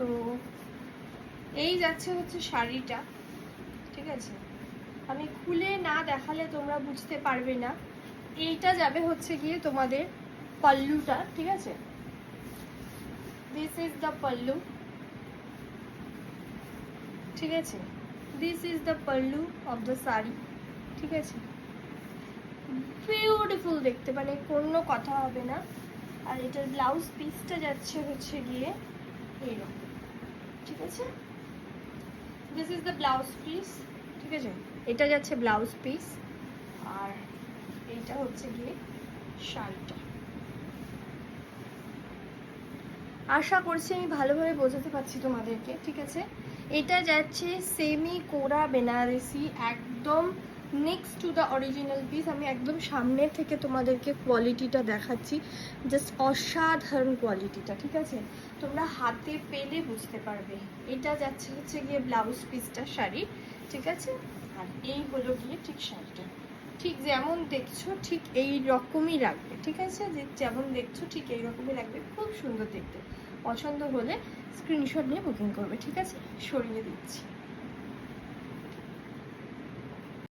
তো এই যাচ্ছে হচ্ছে শাড়িটা, ঠিক আছে। আমি খুলে না দেখালে তোমরা বুঝতে পারবে না। এইটা যাবে হচ্ছে গিয়ে তোমাদের পাল্লুটা, ঠিক আছে। দিস ইজ দ্য পাল্লু, ঠিক আছে। This is the pallu of the sari, ঠিক আছে। বিউটিফুল দেখতে, মানে কোনো কথা হবে না। আর এটার ব্লাউজ পিসটা যাচ্ছে হচ্ছে গিয়ে এইরকম, ঠিক আছে। This is the blouse piece, ঠিক আছে। এটা যাচ্ছে ব্লাউজ পিস, আর এইটা হচ্ছে গিয়ে শাড়িটা। আশা করছি আমি ভালোভাবে বোঝাতে পারছি তোমাদেরকে, ঠিক আছে। এটা যাচ্ছে সেমি কোরা বেনারসি, একদম next to the original piece. আমি একদম সামনে থেকে তোমাদেরকে কোয়ালিটিটা দেখাচ্ছি, জাস্ট অসাধারণ কোয়ালিটিটা, ঠিক আছে। তোমরা হাতে পেলে বুঝতে পারবে। এটা যাচ্ছে হচ্ছে গিয়ে ব্লাউজ পিসটা শাড়ি, ঠিক আছে। আর এই হলো গিয়ে ঠিক শাড়িটা, ঠিক যেমন দেখছো ঠিক এই রকমই রাখবে, ঠিক আছে। যে যেমন দেখছো ঠিক এই রকমই লাগবে, খুব সুন্দর দেখতে। পছন্দ হলে স্ক্রিনশট নিয়ে বুকিং করবে, ঠিক আছে। সরিয়ে দিচ্ছি।